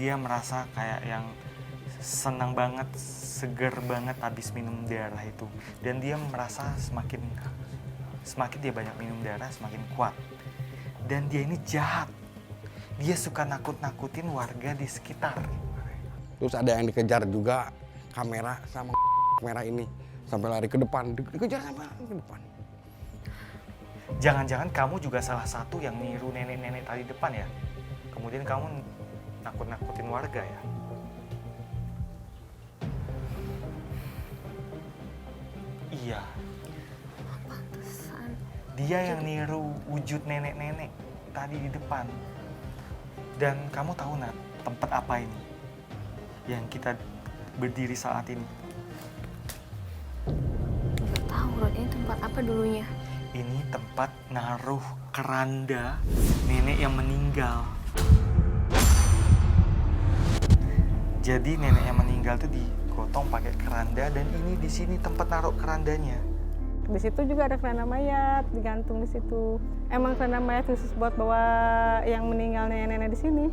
dia merasa kayak yang senang banget, seger banget habis minum darah itu. Dan dia merasa semakin dia banyak minum darah, semakin kuat. Dan dia ini jahat. Dia suka nakut-nakutin warga di sekitar. Terus ada yang dikejar juga kamera sama kamera ini sampai lari ke depan, dikejar sama ke depan. Jangan-jangan kamu juga salah satu yang niru nenek-nenek tadi depan ya? Kemudian kamu nakut-nakutin warga ya? Iya. Pantesan. Dia yang niru wujud nenek-nenek tadi di depan. Dan kamu tahu Nat, tempat apa ini yang kita berdiri saat ini? Nggak tahu Rod, ini tempat apa dulunya? Ini tempat naruh keranda nenek yang meninggal. Jadi nenek yang meninggal tuh digotong pakai keranda dan ini di sini tempat naruh kerandanya. Di situ juga ada keranda mayat digantung di situ. Emang keranda mayat khusus buat bawa yang meninggal nenek-nenek di sini.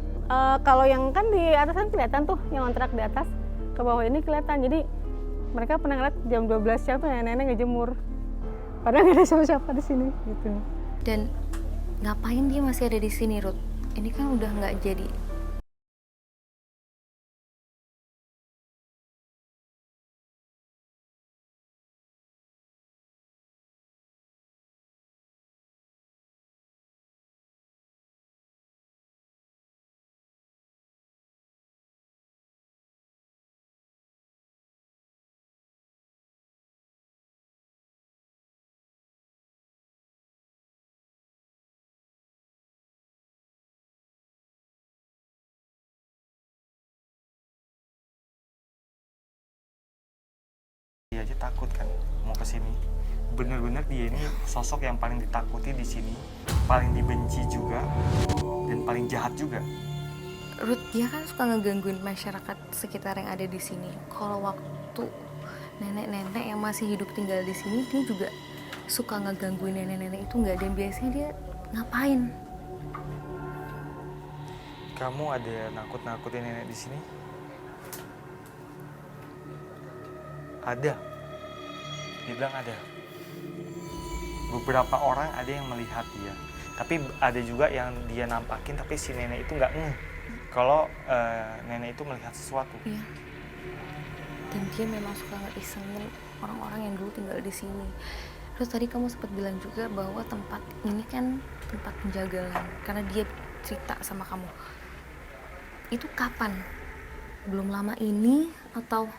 Kalau yang kan di atas kan kelihatan tuh, yang kontrak di atas ke bawah ini kelihatan. Jadi mereka pernah ngeliat jam 12 siapa nenek ngejemur. Padahal nggak ada siapa-siapa di sini gitu. Dan ngapain dia masih ada di sini, Ruth? Ini kan udah nggak jadi. Dia aja takut kan mau ke sini. Bener-bener dia ini sosok yang paling ditakuti di sini, paling dibenci juga, dan paling jahat juga. Ruth, dia kan suka ngegangguin masyarakat sekitar yang ada di sini. Kalau waktu nenek-nenek yang masih hidup tinggal di sini, dia juga suka ngegangguin nenek-nenek itu nggak. Dan biasanya dia ngapain? Kamu ada nakut-nakutin nenek di sini? Ada. Dia bilang ada. Beberapa orang ada yang melihat dia. Tapi ada juga yang dia nampakin tapi si nenek itu nggak ngeh kalau nenek itu melihat sesuatu. Iya. Dan dia memang suka ngeisengin orang-orang yang dulu tinggal di sini. Terus tadi kamu sempat bilang juga bahwa tempat ini kan tempat penjagalan. Karena dia cerita sama kamu. Itu kapan? Belum lama ini atau...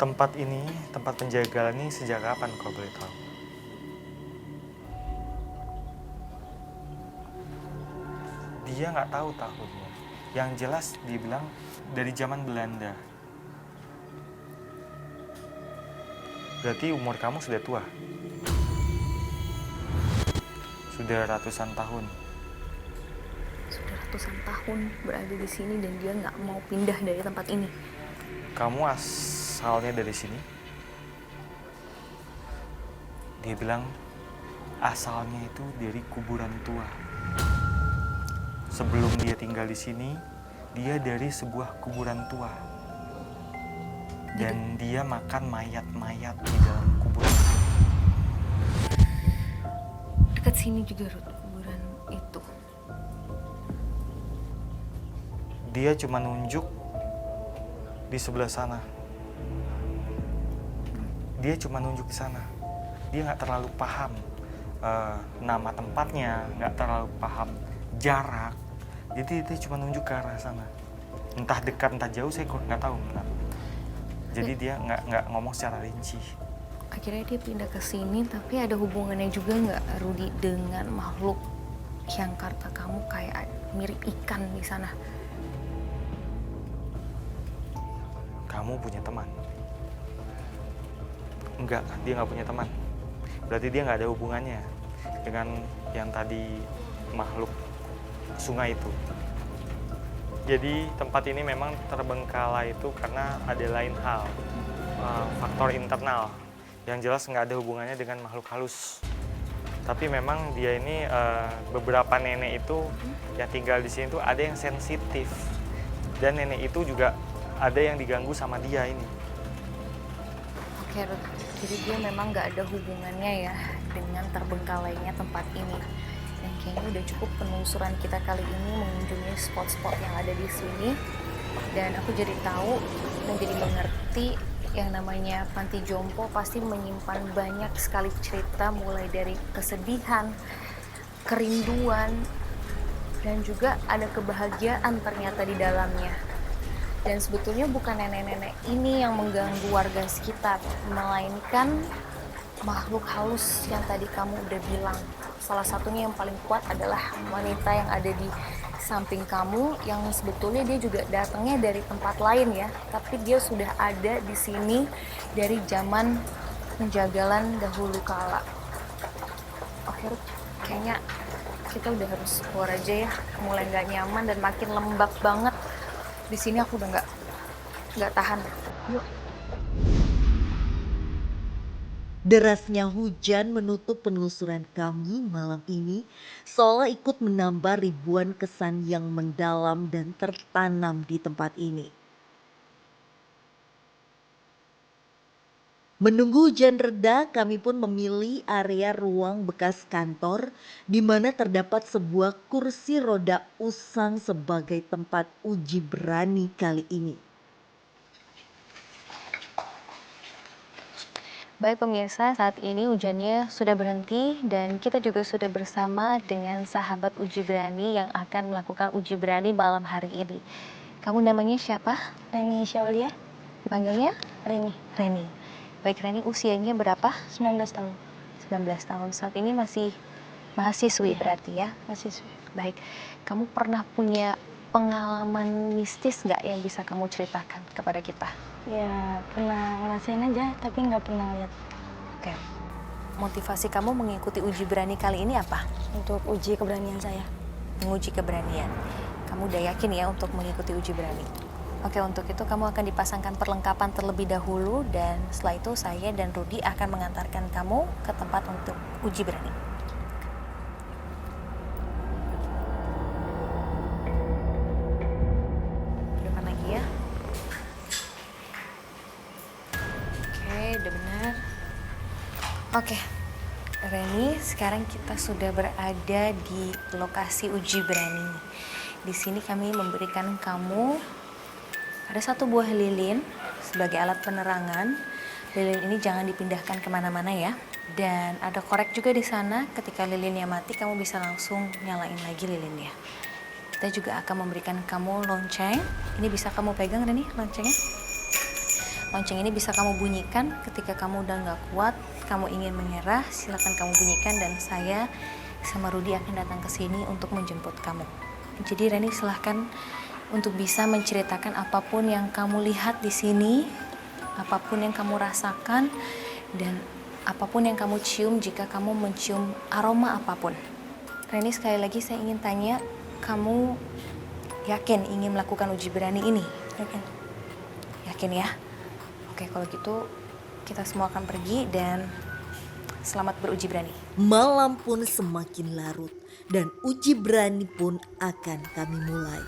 Tempat ini, tempat penjagalan ini sejak kapan kau boleh tahu? Dia nggak tahu tahunnya. Yang jelas dia bilang dari zaman Belanda. Berarti umur kamu sudah tua. Sudah ratusan tahun. Sudah ratusan tahun berada di sini dan dia nggak mau pindah dari tempat ini. Kamu asalnya dari sini? Dia bilang asalnya itu dari kuburan tua. Sebelum dia tinggal di sini, dia dari sebuah kuburan tua. Dan dia makan mayat-mayat di dalam kuburan. Dekat sini juga Ruth, kuburan itu. Dia cuma nunjuk di sebelah sana. Dia cuma nunjuk di sana. Dia nggak terlalu paham nama tempatnya, nggak terlalu paham jarak. Jadi dia cuma nunjuk ke arah sana. Entah dekat, entah jauh, saya nggak tahu. Jadi dia nggak ngomong secara rinci. Akhirnya dia pindah ke sini, tapi ada hubungannya juga nggak, Rudy, dengan makhluk yang kata kamu kayak mirip ikan di sana? Kamu punya teman? Enggak, dia nggak punya teman. Berarti dia nggak ada hubungannya dengan yang tadi makhluk sungai itu. Jadi tempat ini memang terbengkalai itu karena ada lain hal, faktor internal. Yang jelas nggak ada hubungannya dengan makhluk halus. Tapi memang dia ini beberapa nenek itu yang tinggal di sini tuh ada yang sensitif. Dan nenek itu juga ada yang diganggu sama dia ini. Oke, Ruth. Jadi dia memang nggak ada hubungannya ya dengan terbengkalainya tempat ini. Dan kayaknya udah cukup penelusuran kita kali ini mengunjungi spot-spot yang ada di sini. Dan aku jadi tahu dan jadi mengerti yang namanya panti jompo pasti menyimpan banyak sekali cerita, mulai dari kesedihan, kerinduan, dan juga ada kebahagiaan ternyata di dalamnya. Dan sebetulnya bukan nenek-nenek ini yang mengganggu warga sekitar, melainkan makhluk halus yang tadi kamu udah bilang. Salah satunya yang paling kuat adalah wanita yang ada di samping kamu, yang sebetulnya dia juga datangnya dari tempat lain ya, tapi dia sudah ada di sini dari zaman penjagalan dahulu kala. Oke, Ruth, kayaknya kita udah harus keluar aja ya, mulai nggak nyaman dan makin lembab banget. Di sini aku udah nggak tahan. Yuk. Derasnya hujan menutup penelusuran kami malam ini, seolah ikut menambah ribuan kesan yang mendalam dan tertanam di tempat ini. Menunggu hujan reda, kami pun memilih area ruang bekas kantor di mana terdapat sebuah kursi roda usang sebagai tempat uji berani kali ini. Baik pemirsa, saat ini hujannya sudah berhenti dan kita juga sudah bersama dengan sahabat uji berani yang akan melakukan uji berani malam hari ini. Kamu namanya siapa? Reni Syaulia. Dipanggilnya? Reni. Reni. Baik, Reni, usianya berapa? 19 tahun. 19 tahun. Saat ini masih mahasiswi berarti ya? Mahasiswa. Baik, kamu pernah punya pengalaman mistis nggak yang bisa kamu ceritakan kepada kita? Ya pernah ngerasain aja tapi nggak pernah lihat. Oke. Motivasi kamu mengikuti uji berani kali ini apa? Untuk uji keberanian saya. Menguji keberanian. Kamu udah yakin ya untuk mengikuti uji berani? Oke, untuk itu kamu akan dipasangkan perlengkapan terlebih dahulu dan setelah itu saya dan Rudy akan mengantarkan kamu ke tempat untuk uji berani. Depan lagi ya. Oke, udah benar. Oke, Reni, sekarang kita sudah berada di lokasi uji berani. Di sini kami memberikan kamu ada satu buah lilin sebagai alat penerangan. Lilin ini jangan dipindahkan kemana-mana ya. Dan ada korek juga di sana. Ketika lilinnya mati, kamu bisa langsung nyalain lagi lilinnya. Kita juga akan memberikan kamu lonceng. Ini bisa kamu pegang, Reni, loncengnya. Lonceng ini bisa kamu bunyikan ketika kamu udah nggak kuat, kamu ingin menyerah, silakan kamu bunyikan dan saya sama Rudy akan datang ke sini untuk menjemput kamu. Jadi Reni silahkan untuk bisa menceritakan apapun yang kamu lihat di sini, apapun yang kamu rasakan, dan apapun yang kamu cium jika kamu mencium aroma apapun. Reni, sekali lagi saya ingin tanya, kamu yakin ingin melakukan uji berani ini? Yakin. Yakin ya? Oke, kalau gitu kita semua akan pergi dan selamat beruji berani. Malam pun semakin larut dan uji berani pun akan kami mulai.